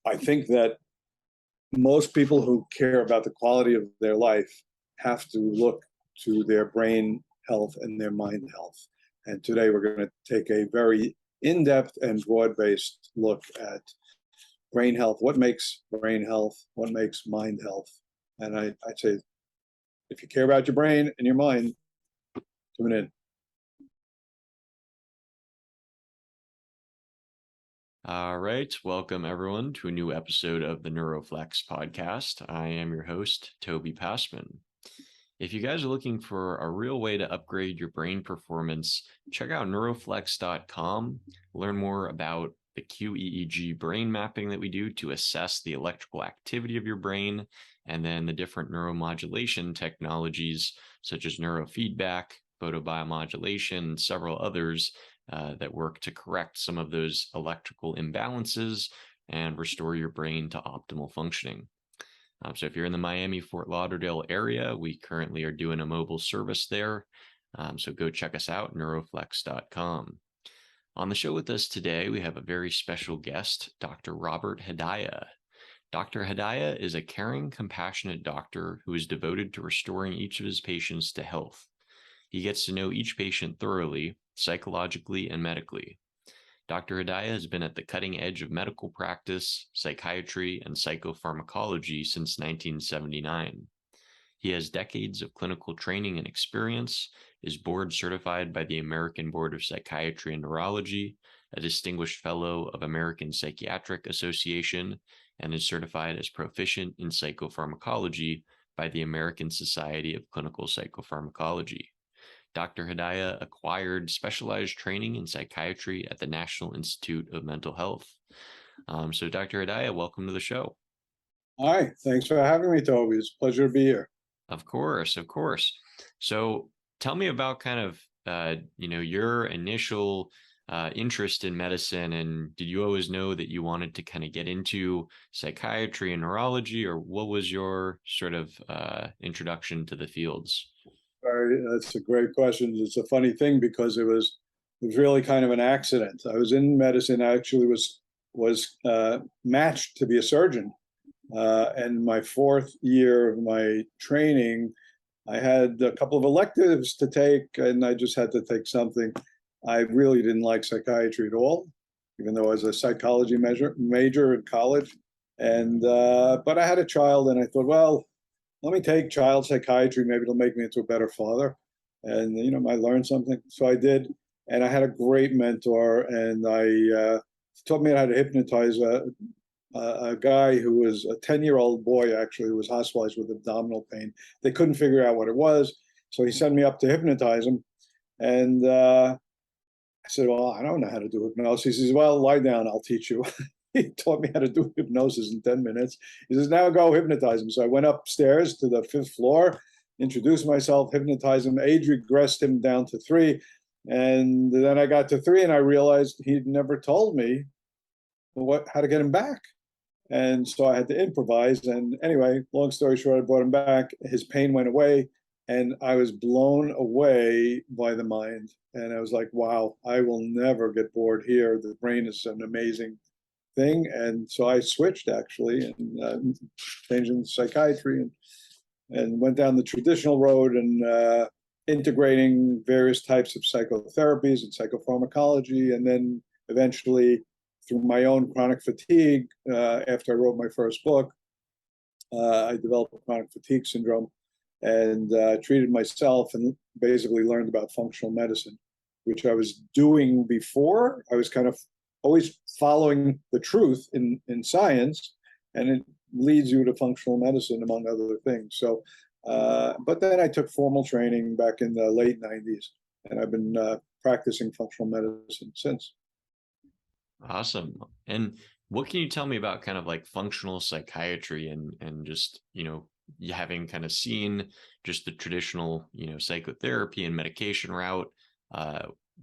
I think that most people who care about the quality of their life have to look to their brain health and their mind health. And today we're going to take a very in-depth and broad-based look at brain health, what makes brain health, what makes mind health. And I'd say, if you care about your brain and your mind, tune in. All right, welcome everyone to a new episode of the NeuroFlex podcast. I am your host, Toby Passman. If you guys are looking for a real way to upgrade your brain performance, check out neuroflex.com. Learn more about the QEEG brain mapping that we do to assess the electrical activity of your brain, and then the different neuromodulation technologies such as neurofeedback, photobiomodulation, and several others that work to correct some of those electrical imbalances and restore your brain to optimal functioning. So if you're in the Miami, Fort Lauderdale area, we currently are doing a mobile service there. So go check us out, neuroflex.com. On the show with us today, we have a very special guest, Dr. Robert Hedaya. Dr. Hedaya is a caring, compassionate doctor who is devoted to restoring each of his patients to health. He gets to know each patient thoroughly, psychologically and medically. Dr. Hedaya has been at the cutting edge of medical practice, psychiatry, and psychopharmacology since 1979. He has decades of clinical training and experience, is board certified by the American Board of Psychiatry and Neurology, a distinguished fellow of American Psychiatric Association, and is certified as proficient in psychopharmacology by the American Society of Clinical Psychopharmacology. Dr. Hedaya acquired specialized training in psychiatry at the National Institute of Mental Health. So Dr. Hedaya, welcome to the show. Hi, thanks for having me, Toby. It's a pleasure to be here. Of course, of course. So tell me about kind of, your initial interest in medicine, and did you always know that you wanted to kind of get into psychiatry and neurology, or what was your sort of introduction to the fields? That's a great question. It's a funny thing because it was really kind of an accident. I was in medicine. I actually was matched to be a surgeon. And my fourth year of my training, I had a couple of electives to take, and I just had to take something. I really didn't like psychiatry at all, even though I was a psychology major in college. And but I had a child, and I thought, well, let me take child psychiatry. Maybe it'll make me into a better father. And, I learned something. So I did. And I had a great mentor, and I taught me how to hypnotize a guy who was a 10-year-old boy, actually, who was hospitalized with abdominal pain. They couldn't figure out what it was. So he sent me up to hypnotize him. And I said, well, I don't know how to do hypnosis. He says, well, lie down, I'll teach you. He taught me how to do hypnosis in 10 minutes. He says, now go hypnotize him. So I went upstairs to the 5th floor, introduced myself, hypnotized him, age regressed him down to 3. And then I got to 3 and I realized he'd never told me how to get him back. And so I had to improvise. And anyway, long story short, I brought him back. His pain went away, and I was blown away by the mind. And I was like, wow, I will never get bored here. The brain is an amazing thing. And so I switched, actually, and changed into psychiatry and went down the traditional road and integrating various types of psychotherapies and psychopharmacology. And then eventually, through my own chronic fatigue, after I wrote my first book, I developed chronic fatigue syndrome and treated myself and basically learned about functional medicine, which I was doing before. I was kind of always following the truth in science, and it leads you to functional medicine, among other things. So, but then I took formal training back in the late 90s, and I've been practicing functional medicine since. Awesome. And what can you tell me about kind of like functional psychiatry and just, you having kind of seen just the traditional, psychotherapy and medication route?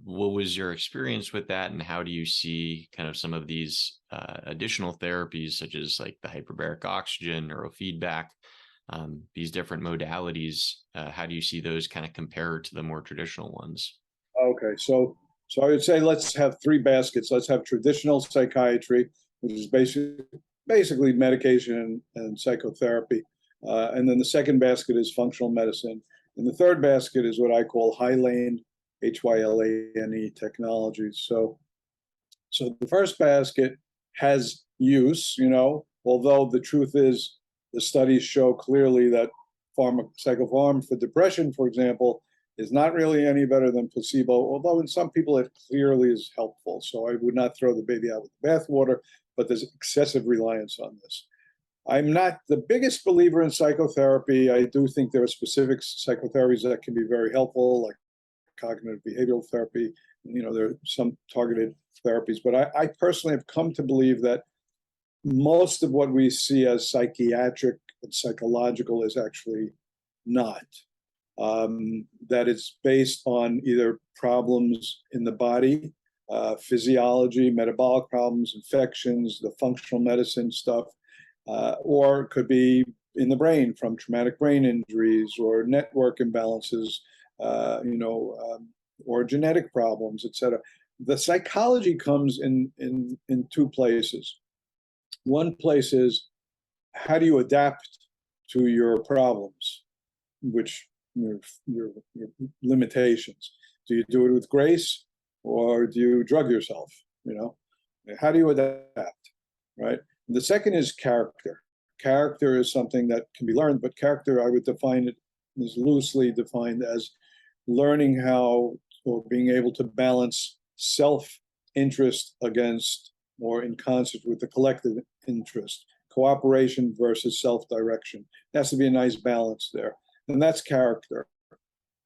What was your experience with that, and how do you see kind of some of these additional therapies, such as like the hyperbaric oxygen, neurofeedback, these different modalities? How do you see those kind of compare to the more traditional ones? Okay, so I would say let's have 3 baskets. Let's have traditional psychiatry, which is basically medication and psychotherapy. And then the second basket is functional medicine. And the third basket is what I call Hylane, Hylane technologies. So the first basket has use, although the truth is the studies show clearly that psychopharm for depression, for example, is not really any better than placebo, although in some people it clearly is helpful. So I would not throw the baby out with the bathwater, but there's excessive reliance on this. I'm not the biggest believer in psychotherapy. I do think there are specific psychotherapies that can be very helpful, like cognitive behavioral therapy. There are some targeted therapies, but I personally have come to believe that most of what we see as psychiatric and psychological is actually not. That it's based on either problems in the body, physiology, metabolic problems, infections, the functional medicine stuff, or it could be in the brain from traumatic brain injuries or network imbalances, or genetic problems, etc. The psychology comes in two places. One place is, how do you adapt to your problems, which your limitations? Do you do it with grace, or do you drug yourself? How do you adapt, right? The second is character. Character is something that can be learned, but character, I would define it as loosely defined as learning how, or being able to balance self-interest against, or in concert with, the collective interest, cooperation versus self-direction. There has to be a nice balance there, and that's character.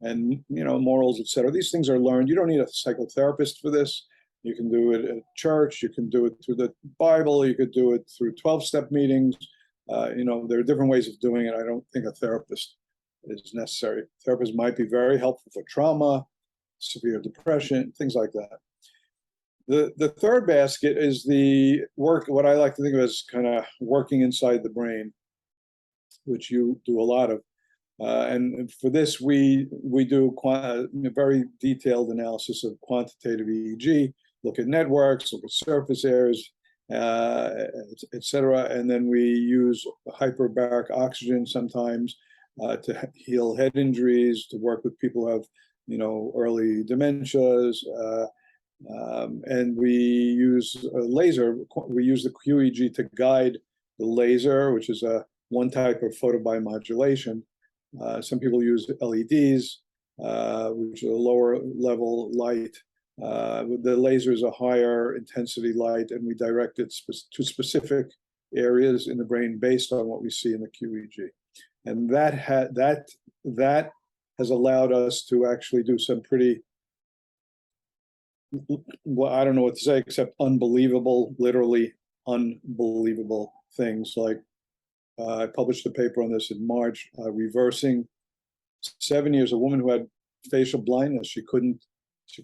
And morals, etc. These things are learned. You don't need a psychotherapist for this. You can do it at church. You can do it through the Bible. You could do it through 12-step meetings. There are different ways of doing it. I don't think a therapist is necessary. Therapists might be very helpful for trauma, severe depression, things like that. The third basket is the work, what I like to think of as kind of working inside the brain, which you do a lot of. And for this, we do a very detailed analysis of quantitative EEG, look at networks, look at surface areas, etc. And then we use hyperbaric oxygen sometimes to heal head injuries, to work with people who have, early dementias. And we use a laser. We use the QEEG to guide the laser, which is one type of photobiomodulation. Some people use LEDs, which are a lower level light. The laser is a higher intensity light, and we direct it to specific areas in the brain based on what we see in the QEEG. And that has allowed us to actually do some pretty, well, I don't know what to say except unbelievable, literally unbelievable things. Like I published a paper on this in March, reversing 7 years, a woman who had facial blindness. She couldn't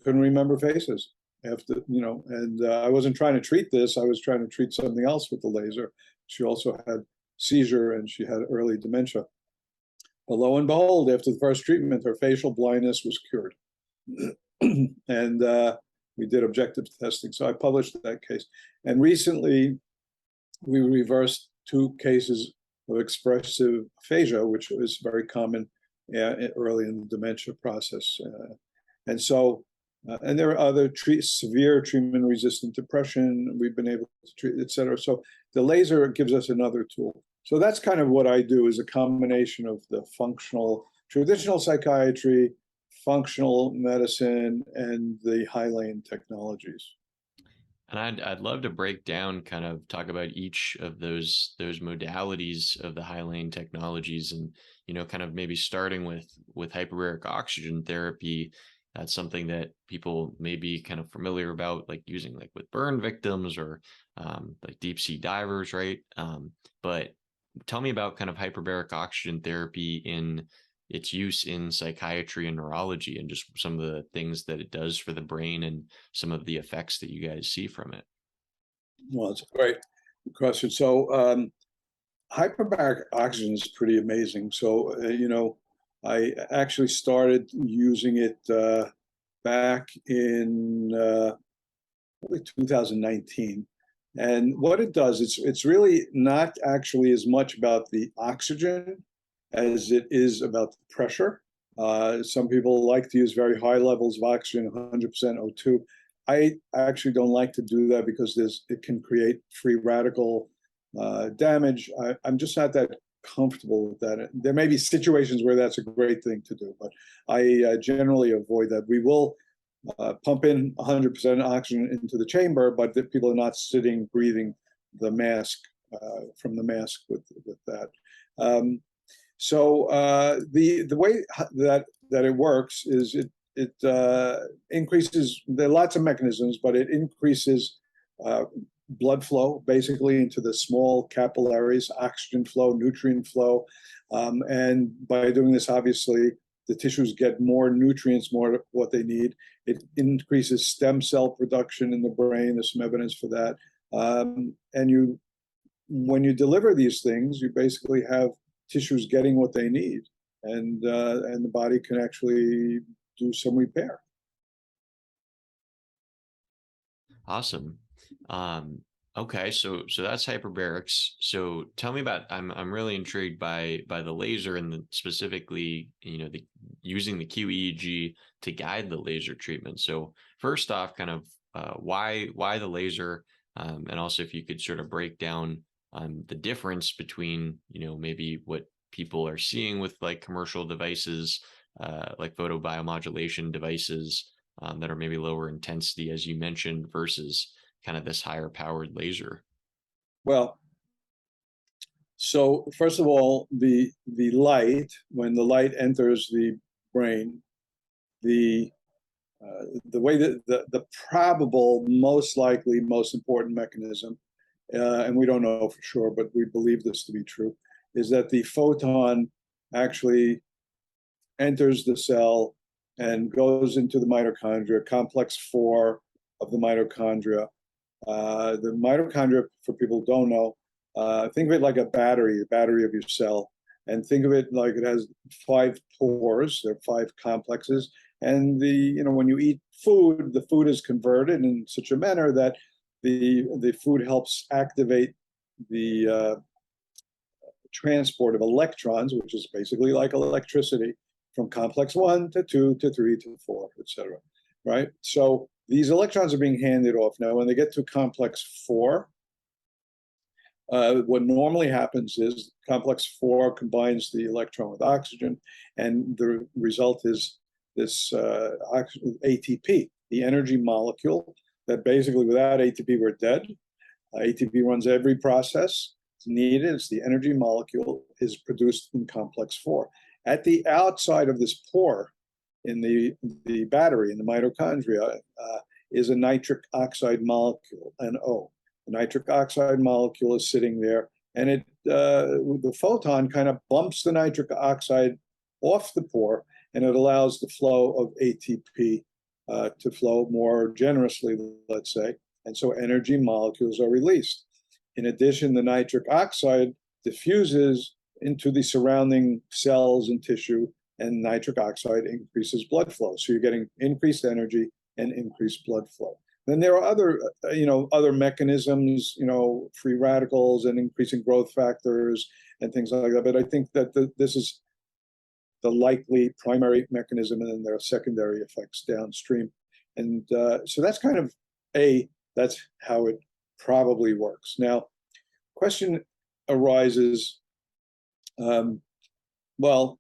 remember faces after, and I wasn't trying to treat this. I was trying to treat something else with the laser. She also had seizure and she had early dementia. But lo and behold, after the first treatment, her facial blindness was cured. And we did objective testing. So I published that case. And recently, we reversed 2 cases of expressive aphasia, which is very common early in the dementia process. And so, and there are other severe treatment-resistant depression we've been able to treat, et cetera. So the laser gives us another tool. So that's kind of what I do, is a combination of the traditional psychiatry, functional medicine, and the Hylane technologies. And I'd love to break down, kind of talk about each of those modalities of the Hylane technologies, and kind of maybe starting with hyperbaric oxygen therapy. That's something that people may be kind of familiar about, like using like with burn victims or like deep sea divers, right? But tell me about kind of hyperbaric oxygen therapy in its use in psychiatry and neurology, and just some of the things that it does for the brain and some of the effects that you guys see from it. Well, it's a great question. So hyperbaric oxygen is pretty amazing. So, I actually started using it back in 2019. And what it does, it's really not actually as much about the oxygen as it is about the pressure. Some people like to use very high levels of oxygen, 100% O2. I actually don't like to do that because it can create free radical damage. I'm just not that comfortable with that. There may be situations where that's a great thing to do, but I generally avoid that. We will pump in 100% oxygen into the chamber, but the people are not sitting, breathing the mask from the mask with that. So the way that it works is it increases. There are lots of mechanisms, but it increases blood flow basically into the small capillaries, oxygen flow, nutrient flow, and by doing this, obviously, the tissues get more nutrients, more of what they need. It increases stem cell production in the brain. There's some evidence for that. And when you deliver these things, you basically have tissues getting what they need, and the body can actually do some repair. Awesome. Okay, so that's hyperbarics. So tell me about. I'm really intrigued by the laser and specifically, using the QEEG to guide the laser treatment. So first off, kind of why the laser, and also if you could sort of break down the difference between maybe what people are seeing with like commercial devices, like photobiomodulation devices that are maybe lower intensity, as you mentioned, versus kind of this higher powered laser. Well, so first of all, the light, when the light enters the brain, the way that the probable, most likely, most important mechanism, and we don't know for sure, but we believe this to be true, is that the photon actually enters the cell and goes into the mitochondria, complex 4 of the mitochondria. The mitochondria, for people who don't know, think of it like a battery of your cell, and think of it like it has 5 pores. There are 5 complexes, and when you eat food, the food is converted in such a manner that the food helps activate the transport of electrons, which is basically like electricity, from complex 1 to 2 to 3 to 4, etc. Right? So these electrons are being handed off. Now, when they get to complex 4, what normally happens is complex 4 combines the electron with oxygen, and the result is this ATP, the energy molecule, that basically without ATP, we're dead. ATP runs every process. It's needed. It's the energy molecule is produced in complex 4. At the outside of this pore in the battery, in the mitochondria, is a nitric oxide molecule, NO. The nitric oxide molecule is sitting there, and the photon kind of bumps the nitric oxide off the pore, and it allows the flow of ATP to flow more generously, let's say, and so energy molecules are released. In addition, the nitric oxide diffuses into the surrounding cells and tissue, and nitric oxide increases blood flow. So you're getting increased energy and increased blood flow. Then there are other mechanisms, free radicals and increasing growth factors and things like that. But I think that this is the likely primary mechanism, and then there are secondary effects downstream. And so that's kind of that's how it probably works. Now, question arises, well,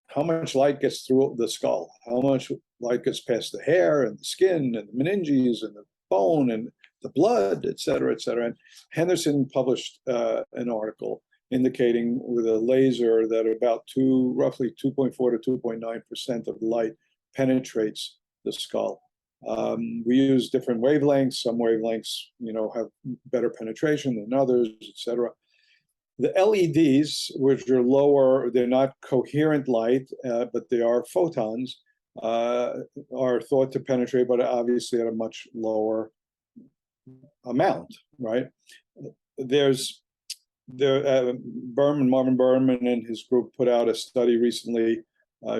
how much light gets through the skull? How much light gets past the hair and the skin and the meninges and the bone and the blood, et cetera, et cetera? And Henderson published an article indicating with a laser that about roughly 2.4 to 2.9% of light penetrates the skull. We use different wavelengths. Some wavelengths, have better penetration than others, et cetera. The LEDs, which are lower, they're not coherent light, but they are photons, are thought to penetrate, but obviously at a much lower amount, right? Marvin Berman and his group put out a study recently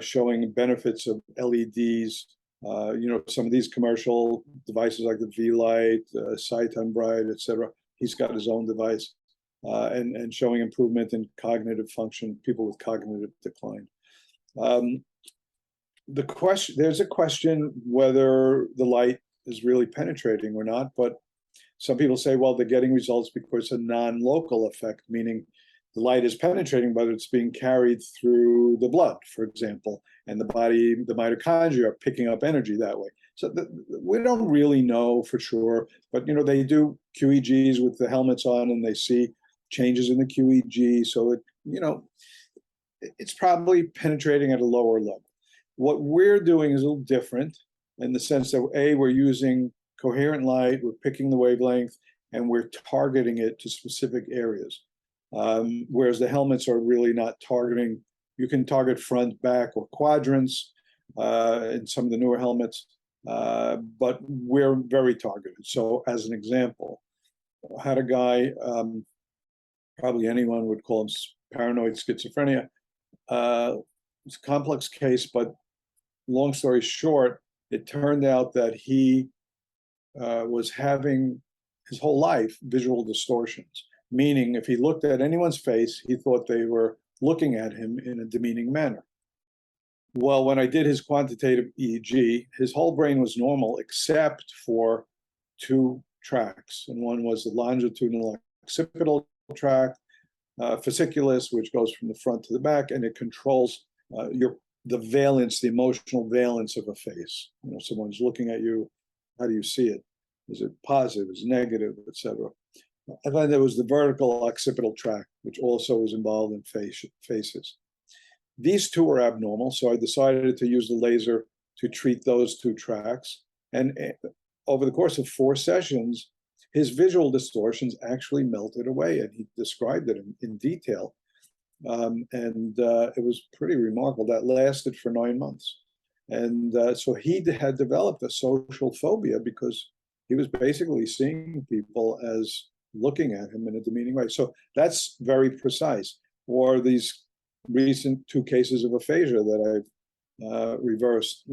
showing benefits of LEDs Some of these commercial devices like the V-Light, Cyton Bright, etc. He's got his own device, and showing improvement in cognitive function, people with cognitive decline. There's a question whether the light is really penetrating or not, but some people say, well, they're getting results because it's a non-local effect, meaning the light is penetrating, but it's being carried through the blood, for example, and the mitochondria are picking up energy that way. So we don't really know for sure, but they do QEEGs with the helmets on, and they see changes in the QEEG. So it's probably penetrating at a lower level. What we're doing is a little different in the sense that we're using coherent light, we're picking the wavelength, and we're targeting it to specific areas. Whereas the helmets are really not targeting. You can target front, back, or quadrants in some of the newer helmets, but we're very targeted. So as an example, I had a guy, probably anyone would call him paranoid schizophrenia. It's a complex case, but long story short, it turned out that he was having his whole life visual distortions, meaning if he looked at anyone's face, he thought they were looking at him in a demeaning manner. Well, when I did his quantitative EEG, his whole brain was normal except for two tracts, and one was the longitudinal occipital tract, fasciculus, which goes from the front to the back, and it controls the valence, the emotional valence of a face. Someone's looking at you, how do you see it? Is it positive? Is it negative, etc.? And then there was the vertical occipital tract, which also was involved in faces. These two were abnormal, so I decided to use the laser to treat those two tracts. And over the course of 4 sessions, his visual distortions actually melted away, and he described it in detail. It was pretty remarkable. That lasted for 9 months. And so he had developed a social phobia because he was basically seeing people as looking at him in a demeaning way. So that's very precise. Or these recent 2 cases of aphasia that I've reversed,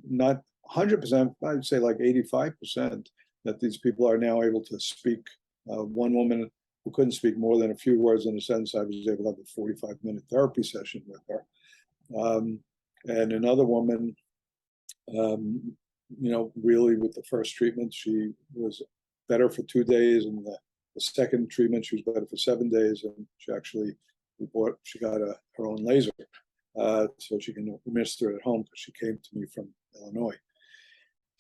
not 100%, I'd say like 85%, that these people are now able to speak. One woman who couldn't speak more than a few words in a sentence, I was able to have a 45-minute therapy session with her. And another woman, really with the first treatment, she was better for 2 days, and the second treatment, she was better for 7 days, and she got her own laser, so she can administer it at home because she came to me from Illinois.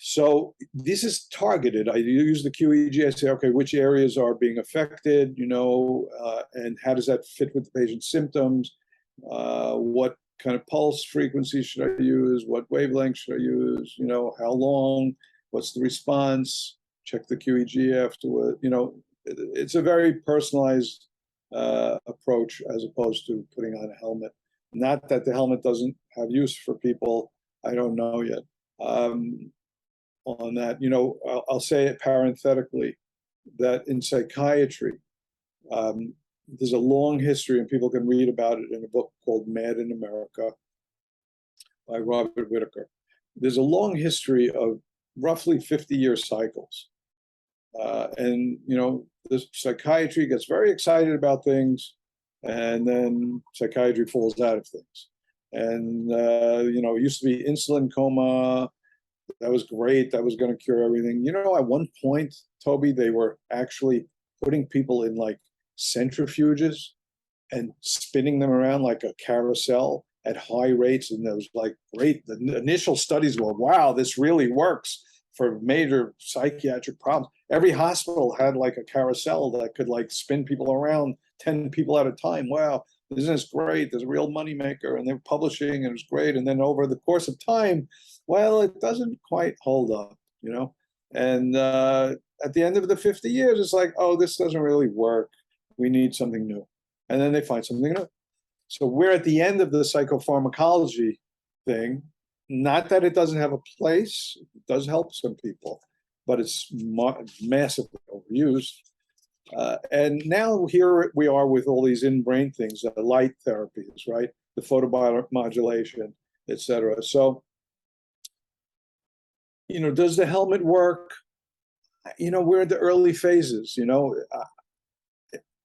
So this is targeted. I use the QEEG. I say, okay, which areas are being affected, and how does that fit with the patient's symptoms? What kind of pulse frequency should I use? What wavelength should I use? How long? What's the response? Check the QEEG afterward. It's a very personalized approach as opposed to putting on a helmet. Not that the helmet doesn't have use for people. I don't know yet. On that, I'll say it parenthetically that in psychiatry, there's a long history, and people can read about it in a book called Mad in America by Robert Whitaker. There's a long history of roughly 50-year cycles. The psychiatry gets very excited about things, and then psychiatry falls out of things. And, it used to be insulin coma. That was great. That was going to cure everything. At one point, Toby, they were actually putting people in like centrifuges and spinning them around like a carousel at high rates. And that was like great. The initial studies were, wow, this really works for major psychiatric problems. Every hospital had like a carousel that could like spin people around, 10 people at a time. Wow, isn't this great? There's a real moneymaker, and they're publishing, and it was great. And then over the course of time, well, it doesn't quite hold up, And at the end of the 50 years, it's like, oh, this doesn't really work. We need something new. And then they find something new. So we're at the end of the psychopharmacology thing. Not that it doesn't have a place. It does help some people, but it's massively overused. And now here we are with all these in-brain things, light therapies, right? The photomodulation, et cetera. So does the helmet work? We're in the early phases.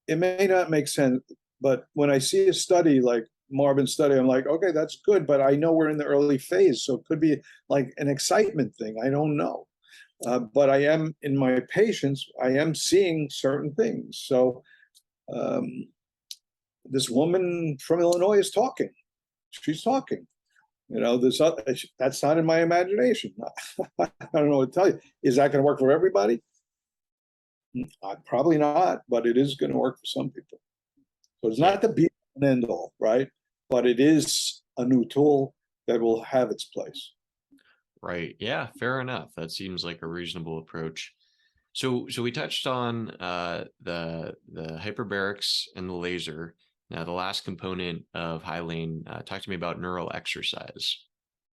It may not make sense, but when I see a study like Marvin's study, I'm like, okay, that's good, but I know we're in the early phase, so it could be like an excitement thing. I don't know. But I am, in my patients, I am seeing certain things. So this woman from Illinois is talking. She's talking. That's not in my imagination. I don't know what to tell you. Is that going to work for everybody? Probably not, but it is going to work for some people. So it's not the be and end all, right? But it is a new tool that will have its place. Right. Yeah, fair enough. That seems like a reasonable approach. So we touched on the hyperbarics and the laser. Now, the last component of Hylane, talk to me about neural exercise.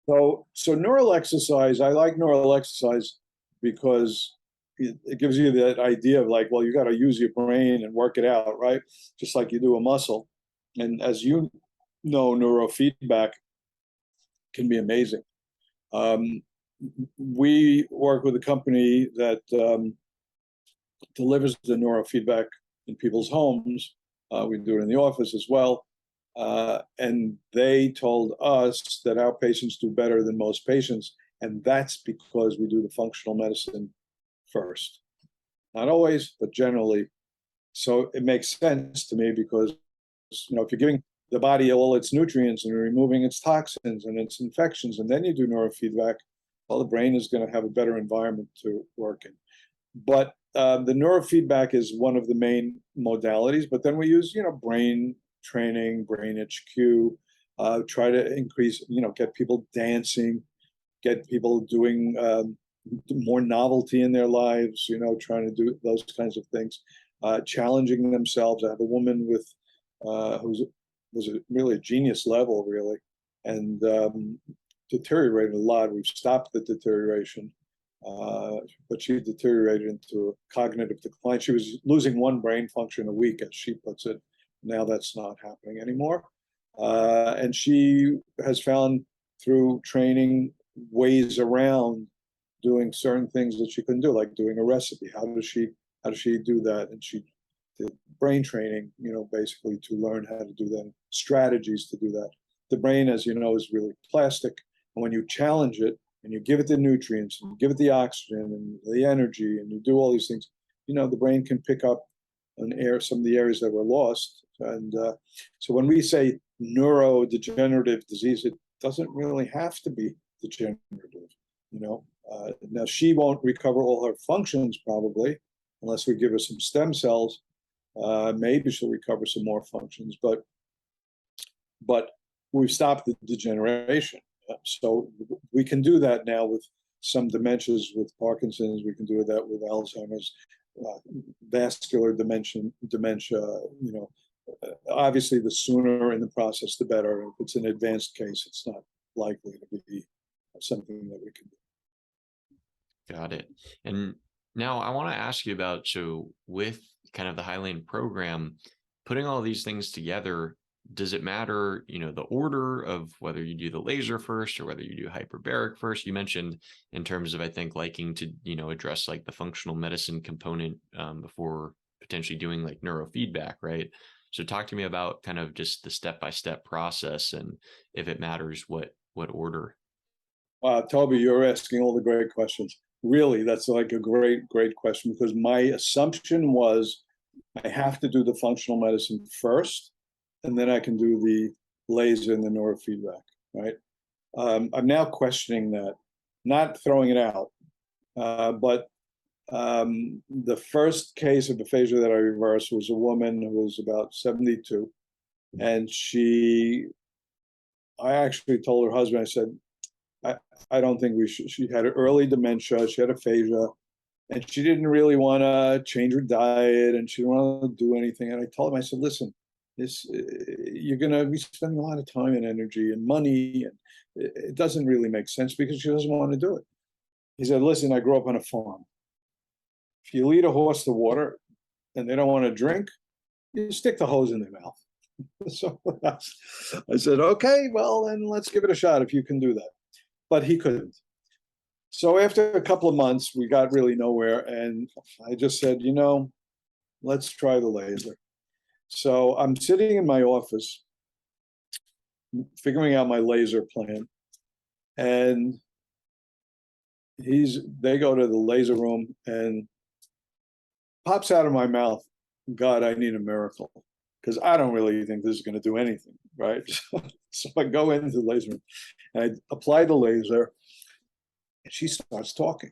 So neural exercise, I like neural exercise because it gives you that idea of like, well, you got to use your brain and work it out, right? Just like you do a muscle. And as you know, neurofeedback can be amazing. We work with a company that delivers the neurofeedback in people's homes. We do it in the office as well. And they told us that our patients do better than most patients. And that's because we do the functional medicine first. Not always, but generally. So it makes sense to me because, if you're giving the body all its nutrients and removing its toxins and its infections, and then you do neurofeedback, well, the brain is going to have a better environment to work in. But the neurofeedback is one of the main modalities, but then we use, brain training, brain HQ, try to increase, get people dancing, get people doing more novelty in their lives, trying to do those kinds of things, challenging themselves. I have a woman with who was really a genius level, really, and deteriorated a lot. We've stopped the deterioration, but she deteriorated into a cognitive decline. She was losing one brain function a week, as she puts it. Now that's not happening anymore. And she has found through training ways around doing certain things that she couldn't do, like doing a recipe. How does she do that? And she did brain training, basically to learn how to do that, strategies to do that. The brain, as you know, is really plastic. And when you challenge it and you give it the nutrients, and you give it the oxygen and the energy, and you do all these things, the brain can pick up some of the areas that were lost. And so when we say neurodegenerative disease, it doesn't really have to be degenerative. Now she won't recover all her functions probably, unless we give her some stem cells. Maybe she'll recover some more functions, but we've stopped the degeneration. So we can do that now with some dementias, with Parkinson's. We can do that with Alzheimer's, vascular dementia. Obviously, the sooner in the process, the better. If it's an advanced case, it's not likely to be something that we can do. Got it. And now I want to ask you about, so with kind of the Hylane program, putting all these things together, does it matter, the order of whether you do the laser first or whether you do hyperbaric first? You mentioned in terms of, I think, liking to, address like the functional medicine component before potentially doing like neurofeedback, right? So talk to me about kind of just the step-by-step process and if it matters what order. Toby, you're asking all the great questions. Really, that's like a great question, because my assumption was I have to do the functional medicine first, and then I can do the laser and the neurofeedback, right? I'm now questioning that, not throwing it out, but the first case of aphasia that I reversed was a woman who was about 72, and I actually told her husband, I said, I don't think we should. She had early dementia, she had aphasia, and she didn't really want to change her diet, and she didn't want to do anything. And I told him, I said, listen, you're going to be spending a lot of time and energy and money, and it doesn't really make sense because she doesn't want to do it. He said, listen, I grew up on a farm. If you lead a horse to water and they don't want to drink, you stick the hose in their mouth. So I said, okay, well, then let's give it a shot if you can do that. But he couldn't. So after a couple of months, we got really nowhere. And I just said, let's try the laser. So I'm sitting in my office, figuring out my laser plan. And they go to the laser room and pops out of my mouth, God, I need a miracle. Because I don't really think this is going to do anything, right? So I go into the laser room and I apply the laser, and she starts talking.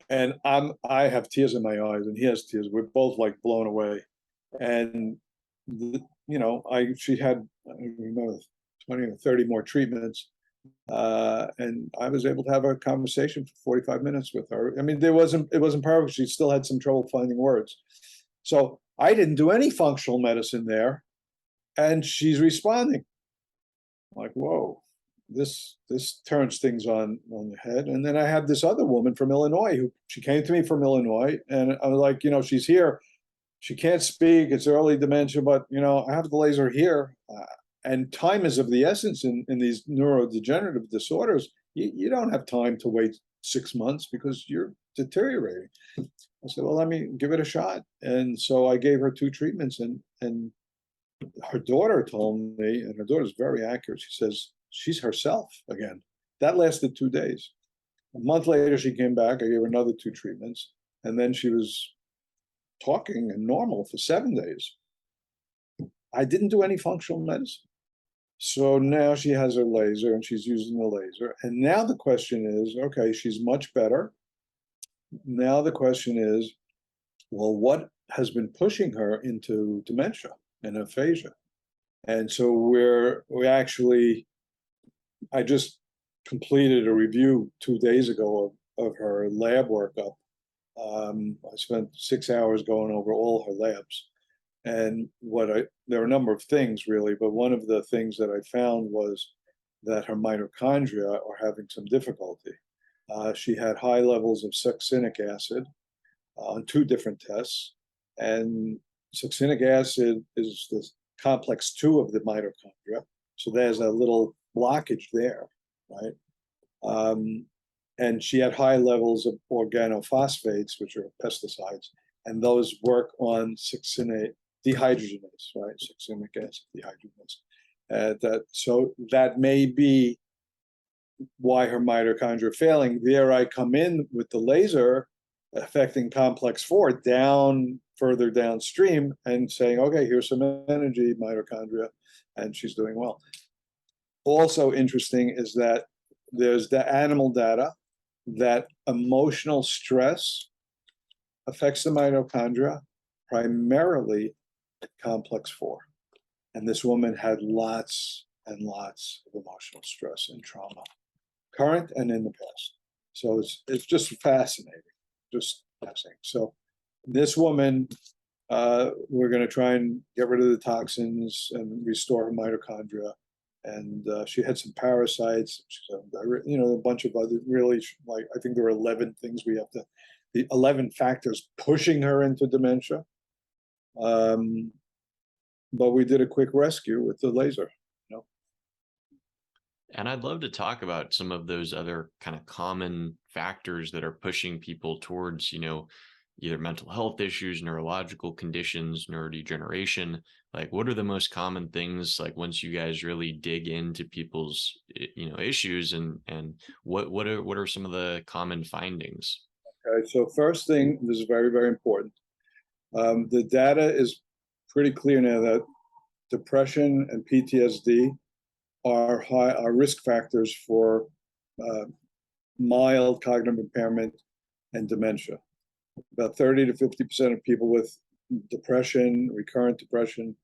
And I have tears in my eyes, and he has tears. We're both like blown away. And she had, I don't remember, 20 or 30 more treatments. And I was able to have a conversation for 45 minutes with her. I mean, it wasn't perfect. She still had some trouble finding words. So I didn't do any functional medicine there, and she's responding. I'm like, whoa, this turns things on the head. And then I had this other woman from Illinois she came to me from Illinois, and I was like, she's here. She can't speak. It's early dementia, but I have the laser here. And time is of the essence in these neurodegenerative disorders. You don't have time to wait 6 months because you're deteriorating. I said, well, let me give it a shot. And so I gave her 2 treatments, and her daughter told me, and her daughter's very accurate. She says she's herself again. That lasted 2 days. A month later, she came back. I gave her another 2 treatments, and then she was talking and normal for 7 days. I didn't do any functional medicine. So now she has her laser, and she's using the laser. And now the question is, okay, she's much better. Now the question is, well, what has been pushing her into dementia and aphasia? And so I just completed a review 2 days ago of her lab workup. I spent 6 hours going over all her labs. And there are a number of things really, but one of the things that I found was that her mitochondria are having some difficulty. She had high levels of succinic acid on 2 different tests. And succinic acid is the complex 2 of the mitochondria. So there's a little blockage there, right? And she had high levels of organophosphates, which are pesticides, and those work on succinate dehydrogenase, right? Succinic acid dehydrogenase. So that may be why her mitochondria are failing. There I come in with the laser affecting complex 4 further downstream and saying, okay, here's some energy, mitochondria, and she's doing well. Also interesting is that there's the animal data that emotional stress affects the mitochondria, primarily at complex 4. And this woman had lots and lots of emotional stress and trauma, current and in the past. So it's just fascinating, just fascinating. So this woman, we're going to try and get rid of the toxins and restore her mitochondria. And she had some parasites, a bunch of other really, like, I think there were 11 things the 11 factors pushing her into dementia. But we did a quick rescue with the laser. And I'd love to talk about some of those other kind of common factors that are pushing people towards, either mental health issues, neurological conditions, neurodegeneration. Like, what are the most common things, like, once you guys really dig into people's, issues, and what are some of the common findings? Okay, so first thing, this is very, very important. The data is pretty clear now that depression and PTSD are risk factors for mild cognitive impairment and dementia. About 30 to 50% of people with depression, recurrent depression,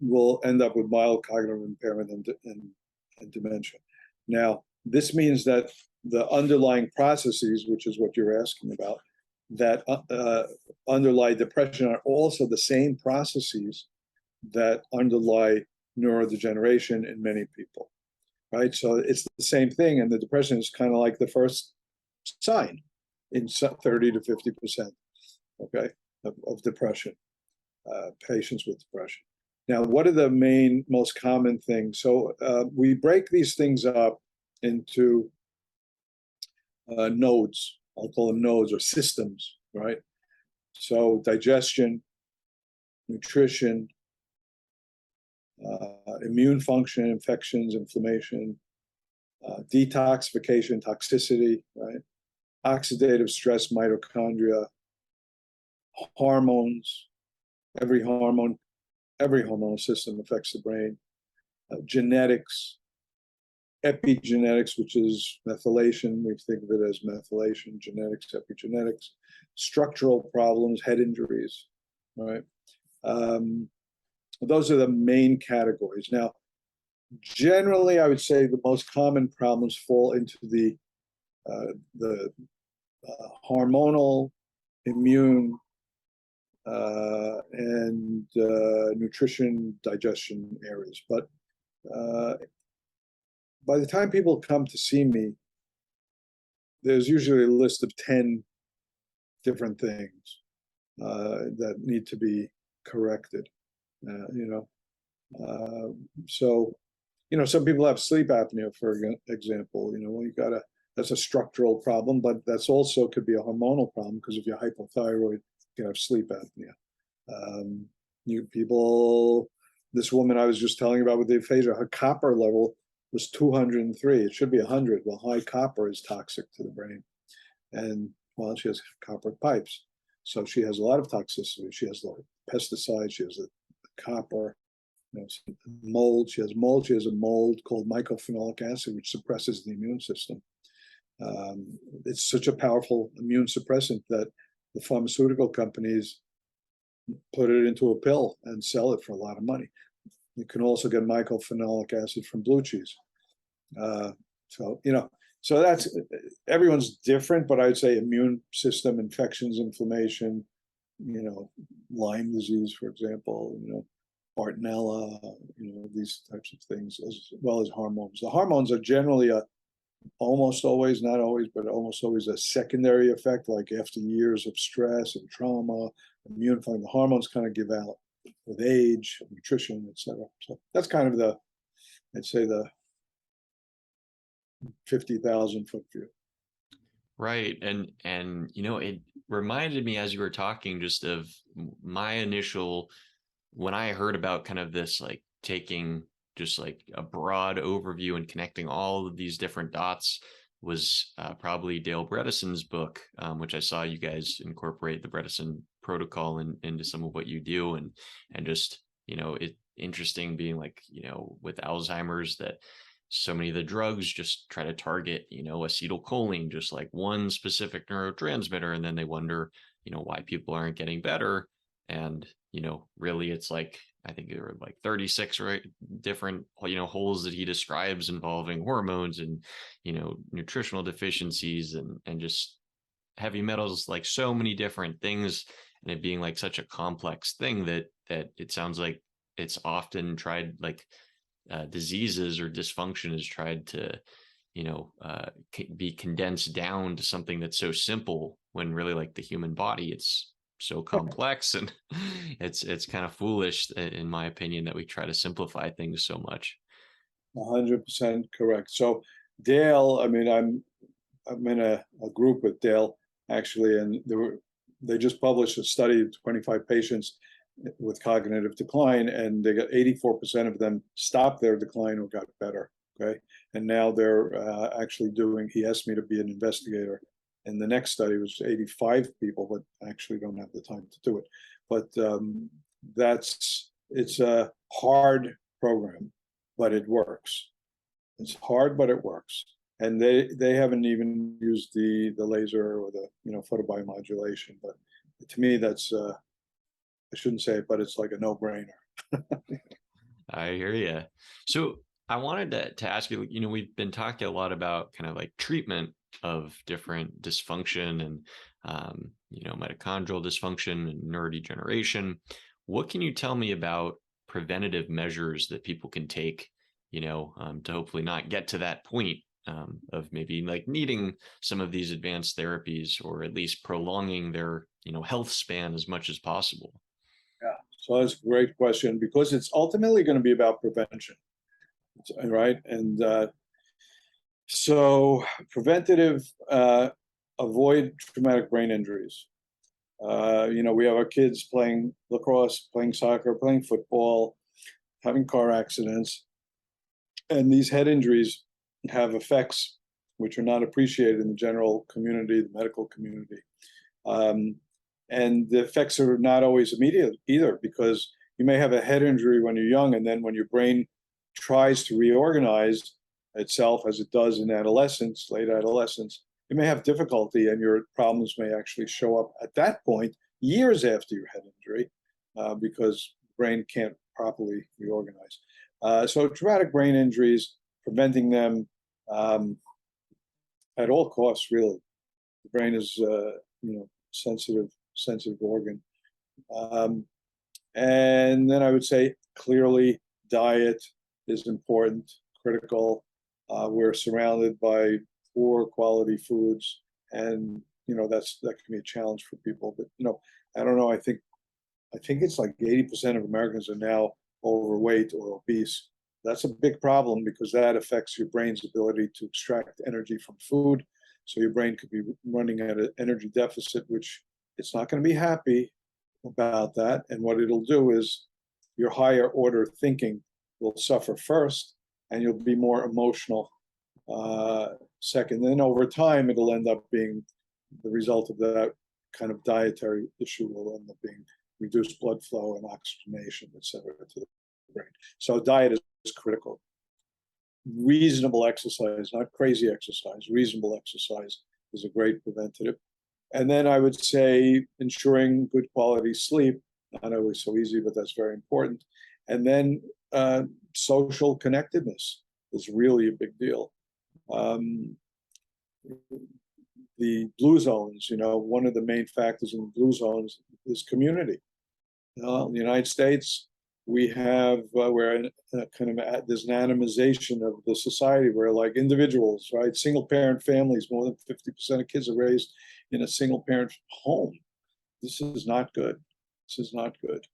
will end up with mild cognitive impairment and dementia. Now, this means that the underlying processes, which is what you're asking about, that underlie depression are also the same processes that underlie neurodegeneration in many people, right? So it's the same thing, and the depression is kind of like the first sign in 30 to 50%, okay, of depression, patients with depression. Now, what are the most common things? So we break these things up into nodes. I'll call them nodes or systems, right? So digestion, nutrition, immune function, infections, inflammation, detoxification, toxicity, right? Oxidative stress, mitochondria, hormones. Every hormonal system affects the brain. Genetics, epigenetics, which is methylation. We think of it as methylation, genetics, epigenetics, structural problems, head injuries, right? Those are the main categories. Now, generally, I would say the most common problems fall into the hormonal, immune, and nutrition, digestion areas. But by the time people come to see me, there's usually a list of 10 different things that need to be corrected. So, some people have sleep apnea, for example. That's a structural problem, but that's also could be a hormonal problem, because if you're hypothyroid, you can have sleep apnea. This woman I was just telling you about with the aphasia, her copper level was 203. It should be 100. Well, high copper is toxic to the brain. And, well, she has copper pipes. So she has a lot of toxicity. She has the pesticides. She has the copper. Mold. She has mold. She has a mold called mycophenolic acid, which suppresses the immune system. It's such a powerful immune suppressant that the pharmaceutical companies put it into a pill and sell it for a lot of money. You can also get mycophenolic acid from blue cheese. So that's, everyone's different, but I'd say immune system, infections, inflammation, Lyme disease, for example, Bartonella, these types of things, as well as hormones. The hormones are generally almost always, not always, but almost always a secondary effect, like after years of stress and trauma, immune function. The hormones kind of give out with age, nutrition, etc. So that's kind of I'd say the 50,000-foot view. Right. And it reminded me, as you were talking, just of my initial, when I heard about kind of this, like taking just like a broad overview and connecting all of these different dots, was probably Dale Bredesen's book, which I saw you guys incorporate the Bredesen protocol into some of what you do. And just, it interesting being like, with Alzheimer's, that so many of the drugs just try to target, acetylcholine, just like one specific neurotransmitter. And then they wonder, why people aren't getting better. And, really it's like, I think there were like 36 different, holes that he describes involving hormones and, nutritional deficiencies and just heavy metals, like so many different things, and it being like such a complex thing that it sounds like it's often tried, like diseases or dysfunction is tried to, be condensed down to something that's so simple, when really, like the human body, it's so complex. And it's kind of foolish, in my opinion, that we try to simplify things so much. 100% correct. So Dale, I'm in a group with Dale, actually, and they just published a study of 25 patients with cognitive decline, and they got 84% of them stopped their decline or got better. Okay, and now they're actually he asked me to be an investigator, and the next study was 85 people, but actually don't have the time to do it. But it's a hard program, but it works. It's hard, but it works. And they haven't even used the laser or the photobiomodulation. But to me, that's I shouldn't say it, but it's like a no-brainer. I hear you. So I wanted to ask you, we've been talking a lot about kind of like treatment of different dysfunction and, mitochondrial dysfunction and neurodegeneration. What can you tell me about preventative measures that people can take, to hopefully not get to that point of maybe like needing some of these advanced therapies, or at least prolonging their, health span as much as possible? Yeah, so that's a great question, because it's ultimately going to be about prevention, right? And So preventative, avoid traumatic brain injuries. We have our kids playing lacrosse, playing soccer, playing football, having car accidents. And these head injuries have effects which are not appreciated in the general community, the medical community. And the effects are not always immediate either, because you may have a head injury when you're young, and then when your brain tries to reorganize itself, as it does in adolescence, late adolescence, you may have difficulty, and your problems may actually show up at that point, years after your head injury, because the brain can't properly reorganize. So traumatic brain injuries, preventing them at all costs, really. The brain is, sensitive organ. And then I would say clearly diet is important, critical. We're surrounded by poor quality foods, and that can be a challenge for people. But I don't know. I think it's like 80% of Americans are now overweight or obese. That's a big problem, because that affects your brain's ability to extract energy from food. So your brain could be running at an energy deficit, which it's not going to be happy about that. And what it'll do is your higher order thinking will suffer first, and you'll be more emotional second. Then over time, it'll end up being the result of that kind of dietary issue will end up being reduced blood flow and oxygenation, et cetera, to the brain. So diet is critical. Reasonable exercise, not crazy exercise, reasonable exercise is a great preventative. And then I would say ensuring good quality sleep, not always so easy, but that's very important. And then social connectedness is really a big deal. The blue zones, one of the main factors in the blue zones is community. In the United States, we have there's an atomization of the society where, like, individuals, right, single parent families, more than 50% of kids are raised in a single parent home. This is not good. This is not good.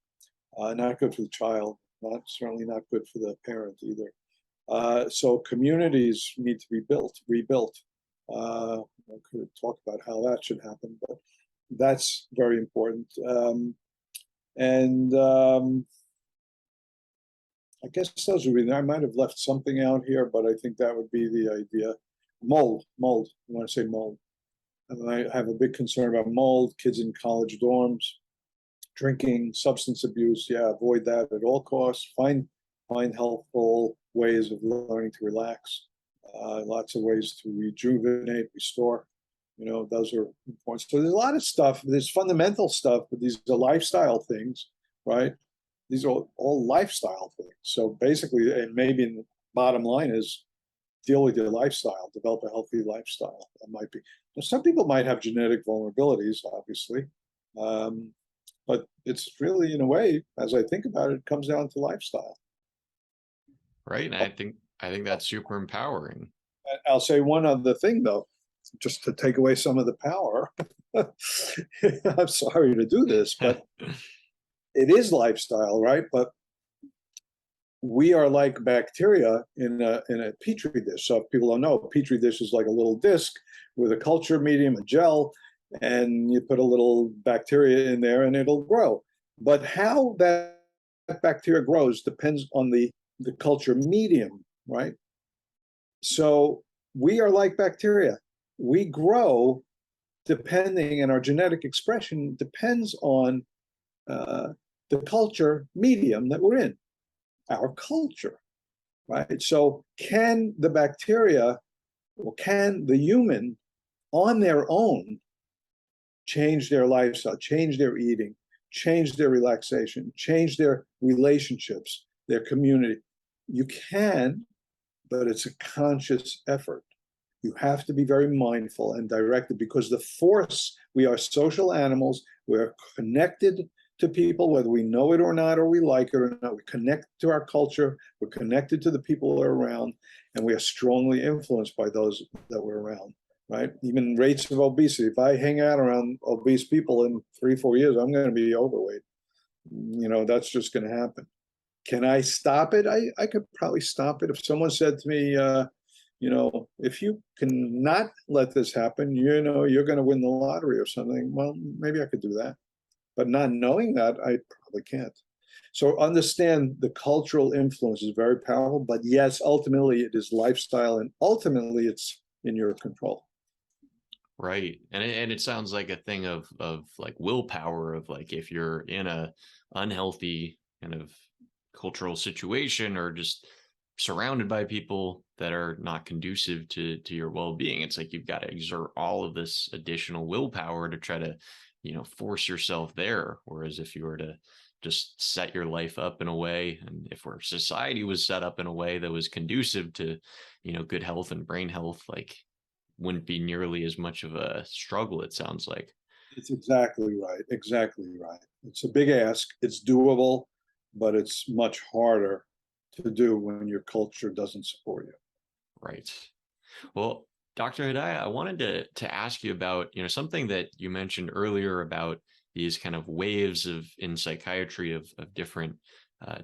Not good for the child. Certainly not good for the parent either. So communities need to be rebuilt. I could talk about how that should happen, but that's very important. I guess those would be. I might have left something out here, but I think that would be the idea. Mold. I want to say mold. And I have a big concern about mold, kids in college dorms, drinking, substance abuse. Yeah, avoid that at all costs. Find helpful ways of learning to relax. Lots of ways to rejuvenate, restore. Those are important. So there's a lot of stuff. There's fundamental stuff, but these are lifestyle things, right? These are all lifestyle things. So basically, and maybe the bottom line is deal with your lifestyle, develop a healthy lifestyle. That might be. Now, some people might have genetic vulnerabilities, obviously, but it's really, in a way, as I think about it, it comes down to lifestyle. Right, and I think that's super empowering. I'll say one other thing, though, just to take away some of the power. I'm sorry to do this, but it is lifestyle, right? But we are like bacteria in a petri dish. So if people don't know, a petri dish is like a little disc with a culture medium, a gel, and you put a little bacteria in there and it'll grow. But how that bacteria grows depends on the culture medium, right? So we are like bacteria. We grow depending, and our genetic expression depends on the culture medium that we're in, our culture, right? So can the bacteria, or can the human on their own change their lifestyle, change their eating, change their relaxation, change their relationships, their community? You can, but it's a conscious effort. You have to be very mindful and directed, because the force, we are social animals, we're connected to people, whether we know it or not, or we like it or not. We connect to our culture, we're connected to the people that are around, and we are strongly influenced by those that we're around, right? Even rates of obesity. If I hang out around obese people in 3-4 years, I'm going to be overweight. That's just going to happen. Can I stop it? I could probably stop it. If someone said to me, if you can not let this happen, you're going to win the lottery or something. Well, maybe I could do that. But not knowing that, I probably can't. So understand the cultural influence is very powerful, but yes, ultimately it is lifestyle, and ultimately it's in your control. Right. And it sounds like a thing of like willpower, of like, if you're in a unhealthy kind of cultural situation, or just surrounded by people that are not conducive to your well-being, it's like you've got to exert all of this additional willpower to try to, force yourself there. Whereas if you were to just set your life up in a way, and if our society was set up in a way that was conducive to, good health and brain health, like, wouldn't be nearly as much of a struggle, it sounds like. It's exactly right. Exactly right. It's a big ask. It's doable, but it's much harder to do when your culture doesn't support you. Right. Well, Dr. Hedaya, I wanted to ask you about, something that you mentioned earlier about these kind of waves in psychiatry of different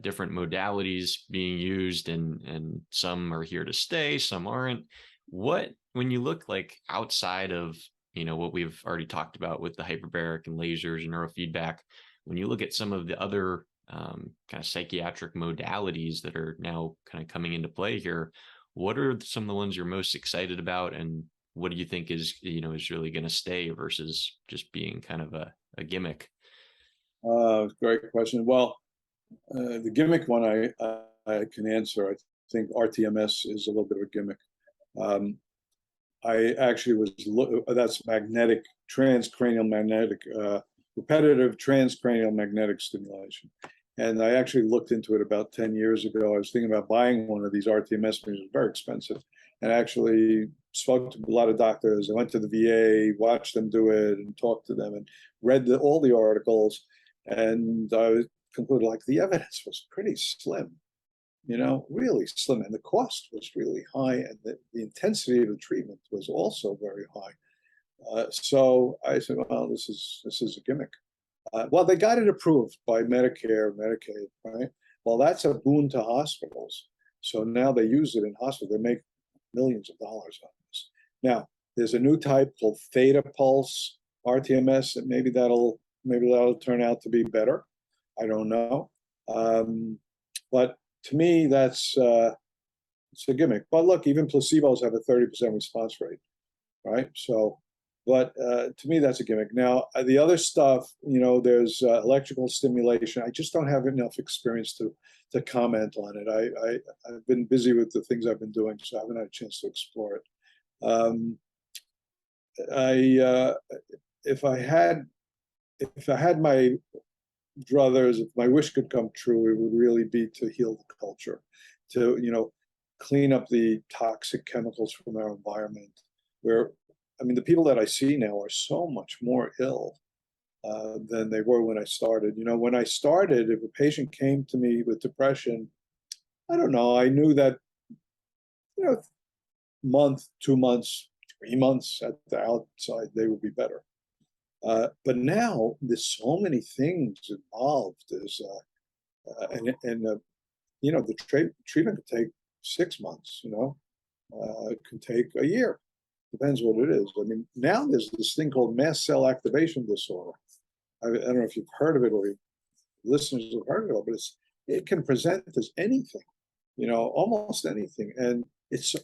different modalities being used, and some are here to stay, some aren't. When you look like outside of, what we've already talked about with the hyperbaric and lasers and neurofeedback, when you look at some of the other kind of psychiatric modalities that are now kind of coming into play here, what are some of the ones you're most excited about, and what do you think is really going to stay versus just being kind of a gimmick? Great question. Well, the gimmick one I can answer. I think RTMS is a little bit of a gimmick. I actually that's magnetic, transcranial magnetic, repetitive transcranial magnetic stimulation. And I actually looked into it about 10 years ago. I was thinking about buying one of these RTMS machines. It was very expensive. And actually spoke to a lot of doctors. I went to the VA, watched them do it, and talked to them, and read all the articles. And I concluded, like, the evidence was pretty slim, really slim. And the cost was really high. And the intensity of the treatment was also very high. So I said, well, this is a gimmick. Well, they got it approved by Medicare, Medicaid, right? Well, that's a boon to hospitals. So now they use it in hospitals. They make millions of dollars on this. Now, there's a new type called theta pulse RTMS, and maybe that'll turn out to be better. I don't know. But to me, it's a gimmick. But look, even placebos have a 30% response rate, right? So, but to me, that's a gimmick. Now, the other stuff, there's electrical stimulation. I just don't have enough experience to comment on it. I've been busy with the things I've been doing, so I haven't had a chance to explore it. If I had my druthers, if my wish could come true, it would really be to heal the culture, to clean up the toxic chemicals from our environment. The people that I see now are so much more ill than they were when I started. When I started, if a patient came to me with depression, I don't know, I knew that, month, 2 months, 3 months at the outside, they would be better. But now there's so many things involved. There's the treatment could take 6 months. It can take a year. Depends what it is. Now there's this thing called mast cell activation disorder. I don't know if you've heard of it, or your listeners have heard of it, but it can present as anything, almost anything, and it's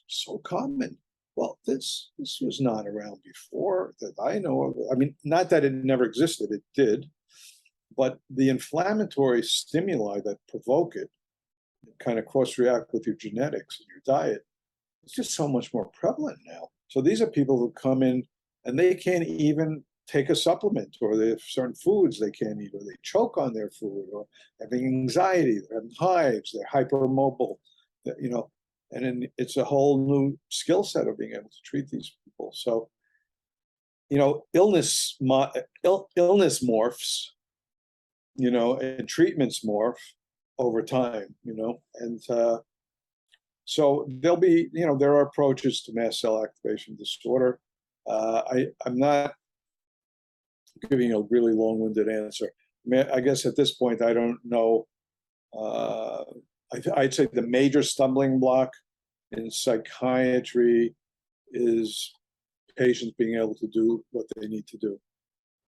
so common. Well, this was not around before that I know of. Not that it never existed, it did, but the inflammatory stimuli that provoke it kind of cross-react with your genetics and your diet. It's just so much more prevalent now. So these are people who come in and they can't even take a supplement, or they have certain foods they can't eat, or they choke on their food, or having anxiety, they're having hives, they're hypermobile, and then it's a whole new skill set of being able to treat these people. So, illness morphs, and treatments morph over time, and so there'll be, there are approaches to mast cell activation disorder. I'm not giving a really long-winded answer. I guess at this point, I don't know. I'd say the major stumbling block in psychiatry is patients being able to do what they need to do.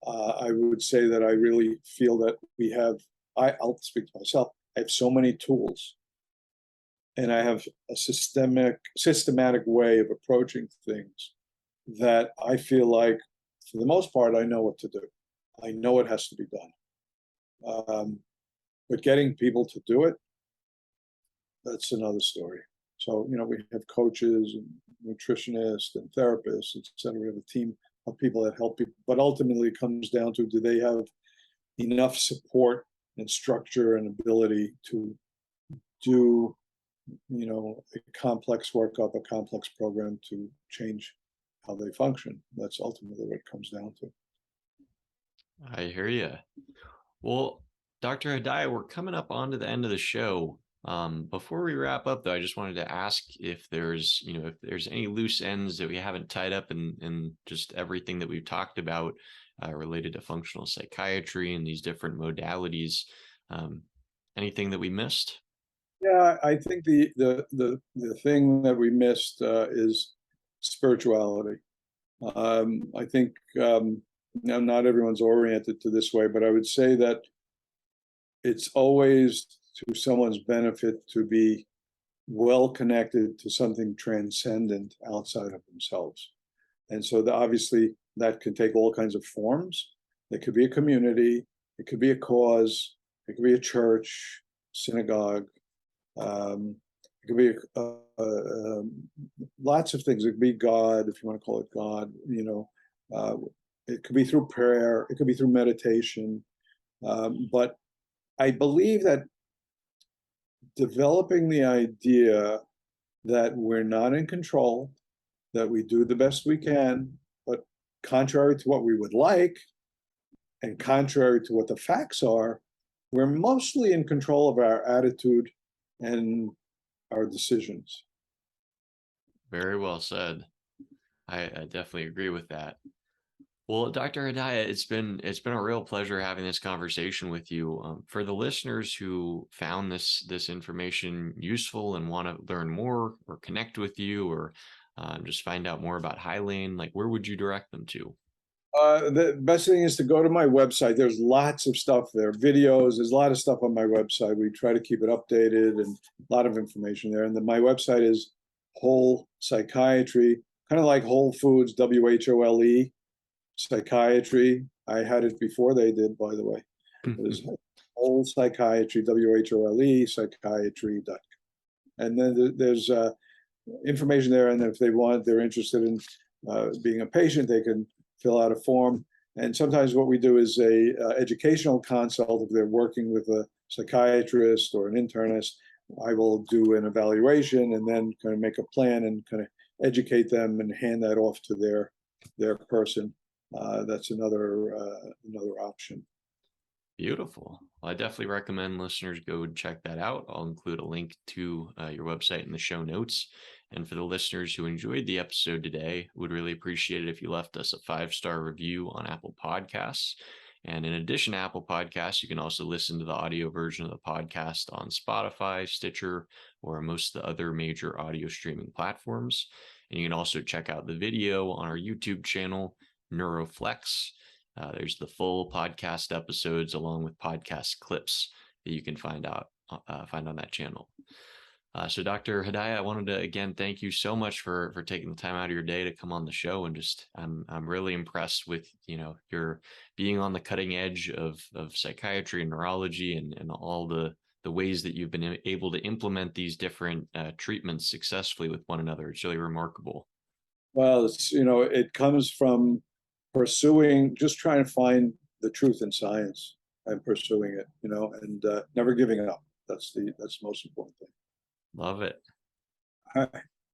I would say that I really feel that we have, I'll speak to myself, I have so many tools, and I have a systematic way of approaching things that I feel like, for the most part, I know what to do. I know what has to be done. But getting people to do it, that's another story. So, we have coaches and nutritionists and therapists, et cetera. We have a team of people that help people, but ultimately it comes down to, do they have enough support and structure and ability to do, a complex workup, a complex program to change how they function. That's ultimately what it comes down to. I hear you. Well, Dr. Hedaya, we're coming up onto the end of the show. Before we wrap up, though, I just wanted to ask if there's any loose ends that we haven't tied up in just everything that we've talked about related to functional psychiatry and these different modalities. Anything that we missed? Yeah, I think the thing that we missed is spirituality. I think now not everyone's oriented to this way, but I would say that it's always to someone's benefit to be well connected to something transcendent outside of themselves. And so obviously that can take all kinds of forms. It could be a community, it could be a cause, it could be a church, synagogue, it could be lots of things. It could be God, if you want to call it God. It could be through prayer, it could be through meditation. But I believe that developing the idea that we're not in control, that we do the best we can, but contrary to what we would like, and contrary to what the facts are, we're mostly in control of our attitude and our decisions. Very well said. I definitely agree with that. Well, Dr. Hedaya, it's been a real pleasure having this conversation with you. For the listeners who found this information useful and want to learn more or connect with you or just find out more about Hylane, like where would you direct them to? The best thing is to go to my website. There's lots of stuff there, videos. There's a lot of stuff on my website. We try to keep it updated and a lot of information there. And then my website is Whole Psychiatry, kind of like Whole Foods, WHOLE. Psychiatry. I had it before they did, by the way. It was Whole Psychiatry, WHOLE, psychiatry.com. And then there's information there. And if they're interested in being a patient, they can fill out a form. And sometimes what we do is a educational consult. If they're working with a psychiatrist or an internist, I will do an evaluation and then kind of make a plan and kind of educate them and hand that off to their person. That's another option. Beautiful. Well, I definitely recommend listeners go check that out. I'll include a link to your website in the show notes. And for the listeners who enjoyed the episode today, would really appreciate it if you left us a 5-star review on Apple Podcasts. And in addition to Apple Podcasts, you can also listen to the audio version of the podcast on Spotify, Stitcher, or most of the other major audio streaming platforms. And you can also check out the video on our YouTube channel, Neuroflex. There's the full podcast episodes along with podcast clips that you can find on that channel. So Dr. Hedaya, I wanted to again thank you so much for taking the time out of your day to come on the show, and just I'm really impressed with your being on the cutting edge of psychiatry and neurology and all the ways that you've been able to implement these different treatments successfully with one another. It's really remarkable. Well, it comes from just trying to find the truth in science and pursuing it, and never giving up. That's the most important thing. Love it. All right.